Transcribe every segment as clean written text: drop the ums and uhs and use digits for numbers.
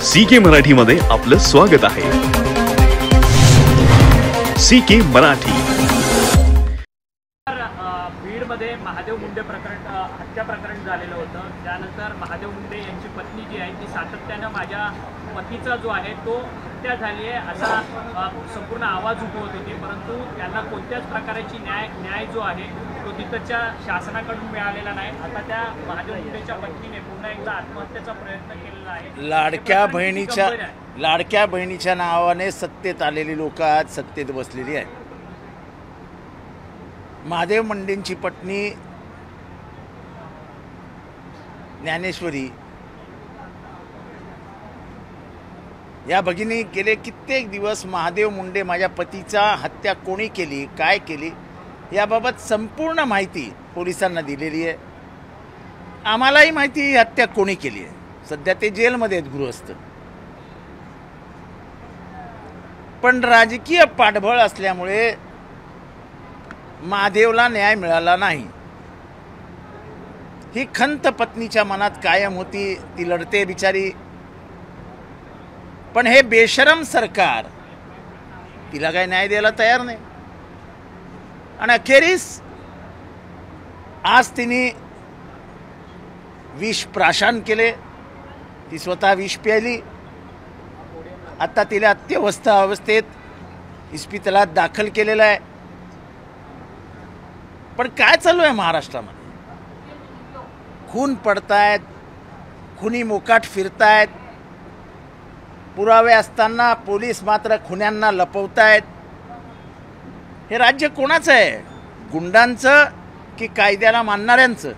CK मराठीमध्ये आपलं स्वागत आहे। CK मराठी। बीडमध्ये महादेव मुंडे हत्या प्रकरण झालेलं होतं। त्यानंतर महादेव मुंडे यांची पत्नी जी आहे ती सातत्यानं माझ्या पतीचा जो आहे तो हत्या झाली आहे असा संपूर्ण आवाज उठवत होती, परंतु त्यांना कोणत्याच प्रकारची न्याय जो आहे तो तिथच्या शासनाकडून मिळालेला नाही। आता त्या महादेव मुंडेच्या पत्नीने पुन्हा एकदा आत्महत्येचा प्रयत्न केलेला आहे। लाडक्या बहिणीच्या नावाने सत्तेत आलेली लोक आज सत्तेत बसलेली आहेत। महादेव मुंडेंची पत्नी ज्ञानेश्वरी या भगिनी गेले कित्येक दिवस महादेव मुंडे माझ्या पतीचा हत्या कोणी केली, काय केली याबाबत संपूर्ण माहिती पोलिसांना दिलेली आहे। आम्हालाही माहिती ही हत्या कोणी केली आहे। सध्या ते जेलमध्ये आहेत गृहस्थ, पण राजकीय पाठबळ असल्यामुळे महादेवला न्याय मिळाला नाही। ही खंत पत्नीच्या मनात कायम होती, ती लढते बिचारी, पण हे बेशरम सरकार तिला काय न्याय द्यायला तयार नाही। आणि अखेरीस आज तिने विष प्राशन केले, ती स्वतः विष प्यायली। आता तिला अत्यवस्था अवस्थेत इस्पितळात दाखल केलेलं आहे। पण काय चालू आहे महाराष्ट्रामध्ये? खून पडतायत, खुनी मोकाट फिरतायत, पुरावे असताना पोलीस मात्र खुन्यांना लपवतायत। हे राज्य कोणाचं आहे? गुंडांचं की कायद्याला मानणाऱ्यांचं?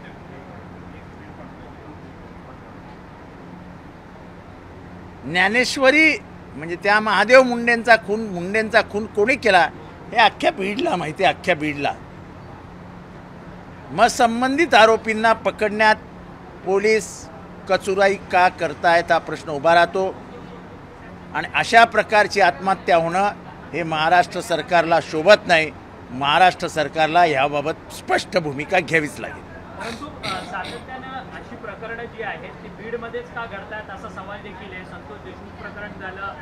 ज्ञानेश्वरी म्हणजे त्या महादेव मुंडेंचा खून कोणी केला हे अख्ख्या बीडला माहिती आहे, अख्ख्या बीडला। मग संबंधित आरोपींना पकडण्यात पोलीस कचुराई का करतायत हा प्रश्न उभा राहतो। आणि अशा प्रकारची आत्महत्या होणं हे महाराष्ट्र सरकारला शोभत नाही। महाराष्ट्र सरकारला याबाबत स्पष्ट भूमिका घ्यावीच लागेल। परंतु सातत्यानं अशी प्रकरणं जी आहेत ती बीडमध्येच का घडतायत असा सवाल देखील आहे। संतोष देशमुख प्रकरण झालं,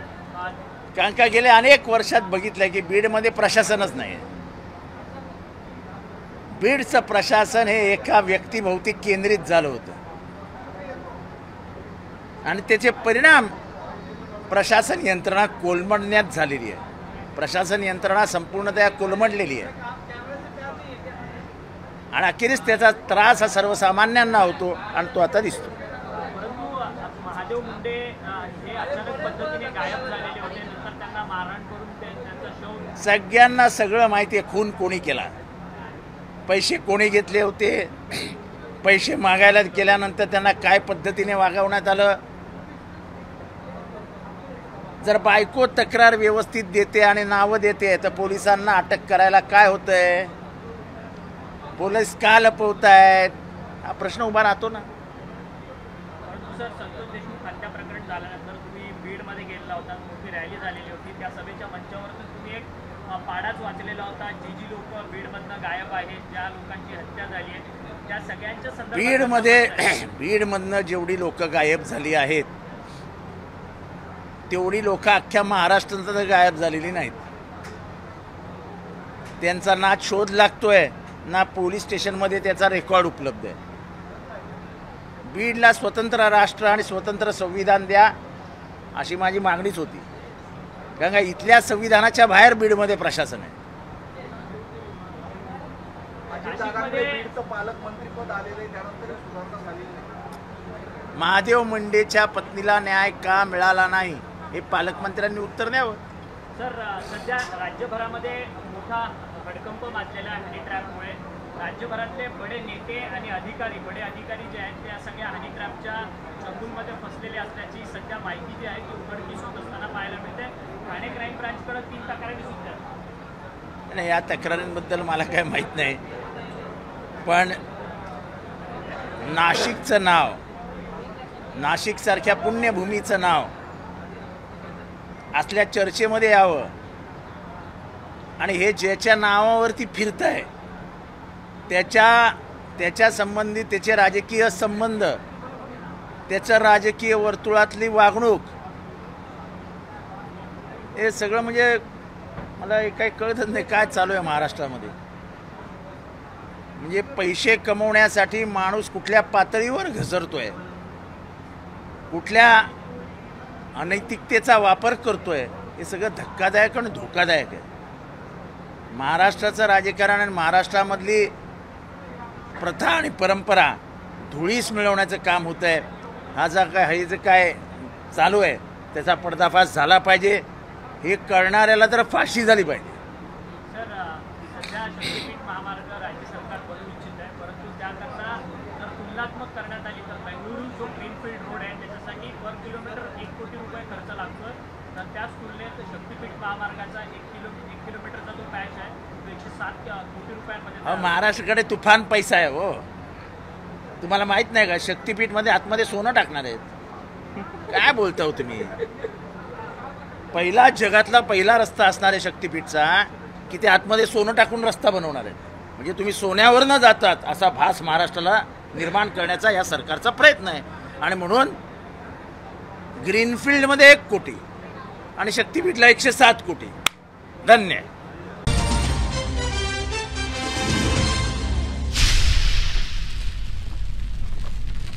कारण का गेल्या अनेक वर्षात बघितलं की बीडमध्ये प्रशासनच नाही। बीडचं प्रशासन हे एका व्यक्तिभोवती केंद्रित झालं होतं आणि त्याचे परिणाम प्रशासन यंत्रणा कोलमडण्यात झालेली आहे। प्रशासन यंत्रणा संपूर्णतः कोलमडलेली आहे आणि अखेरीस त्याचा त्रास हा सर्वसामान्यांना होतो आणि तो आता दिसतो। परंतु महादेव मुंडे हे अचानक पद्धतीने गायब झालेले होते, नंतर त्यांना मारहाण करून त्यांचा शव, सगळ्यांना सगळं माहिती आहे खून कोणी केला, पैसे कोणी घेतले होते, पैसे मागायला केल्यानंतर त्यांना काय पद्धतीने वागवण्यात आलं। जर बायको तक्रार व्यवस्थित देते आणि नावं देते तर पोलिसांना अटक करायला काय होतंय? पोलीस का लपवतायत हा प्रश्न उभा राहतो ना। परंतु सर, संतोष देशमुख हत्या प्रकरण झाल्यानंतर तुम्ही बीडमध्ये गेलेला होता, मोठी रॅली झालेली होती, त्या सभेच्या मंचावरती तुम्ही एक पाडाच वाचलेला होता, जी लोक बीडमधनं गायब आहेत, ज्या लोकांची हत्या झाली आहे त्या सगळ्यांच्या संदर्भात बीडमधनं जेवढी लोक गायब झाली आहेत तेवढी लोक अख्ख्या महाराष्ट्रात गायब झालेली नाहीत। त्यांचा ना शोध लागतोय ना पोलीस स्टेशनमध्ये त्याचा रेकॉर्ड उपलब्ध आहे। बीडला स्वतंत्र राष्ट्र आणि स्वतंत्र संविधान द्या अशी माझी मागणीच होती, कारण का इथल्या संविधानाच्या बाहेर बीडमध्ये प्रशासन आहे। महादेव मुंडेच्या पत्नीला न्याय का मिळाला नाही हे पालकमंत्र्यांनी उत्तर द्यावं। सर, सध्या राज्यभरामध्ये मोठा भडकंप माजलेला आहे हनी ट्रॅपमुळे। राज्यभरातले बडे नेते आणि बडे अधिकारी जे आहेत त्या सगळ्या हनी ट्रॅपच्या चंगुलमध्ये फसलेले असल्याची सध्या माहिती जी आहे ती उघडकीस होत असताना पाहायला मिळते। ठाणे क्राईम ब्रांचकडे 3 तक्रारी सुद्धा नाही। या तक्रारींबद्दल मला काय माहीत नाही, पण नाशिकचं नाव, नाशिकसारख्या पुण्यभूमीचं नाव असल्या चर्चेमध्ये यावं आणि हे ज्याच्या नावावरती फिरत आहे त्याच्या संबंधित त्याचे राजकीय संबंध, त्याचं राजकीय वर्तुळातली वागणूक हे सगळं म्हणजे मला काही कळतच नाही काय चालू आहे महाराष्ट्रामध्ये. म्हणजे पैसे कमवण्यासाठी माणूस कुठल्या पातळीवर घसरतोय, कुठल्या अनैतिकतेचा वापर करतोय, हे सगळं धक्कादायक आणि धोकादायक आहे. महाराष्ट्राचं राजकारण आणि महाराष्ट्रामधली प्रथा आणि परंपरा धुळीस मिळवण्याचं काम होतं आहे. हे जे काय चालू आहे त्याचा पर्दाफाश झाला पाहिजे. हे करणाऱ्याला तर फाशी झाली पाहिजे. सर, सध्या शक्तीपीठ महामार्ग राज्य सरकार बनवू इच्छित आहे, परंतु त्याकरता जर तुलनात्मक करण्यात आली तर बेंगळुरू जो ग्रीनफील्ड रोड आहे त्याच्यासाठी पर किलोमीटर 1 कोटी रुपये खर्च लागतो. तर त्याच तुलनेत शक्तीपीठ महामार्गाचा 1 किलोमीटरचा जो पॅच आहे तो 107 कोटी रुपयांमध्ये. महाराष्ट्राकडे तुफान पैसा आहे हो. तुम्हाला माहित नाही का शक्तीपीठमध्ये आतमध्ये सोनं टाकणार आहेत? काय बोलता हो तुम्ही? जगातला पहिला रस्ता असणार आहे शक्तीपीठचा की ते आतमध्ये सोनं टाकून रस्ता बनवणार आहे. म्हणजे तुम्ही सोन्यावर न जातात असा भास महाराष्ट्राला निर्माण करण्याचा या सरकारचा प्रयत्न आहे. आणि म्हणून ग्रीनफील्डमध्ये 1 कोटी आणि शक्तीपीठला 107 कोटी. धन्यवाद.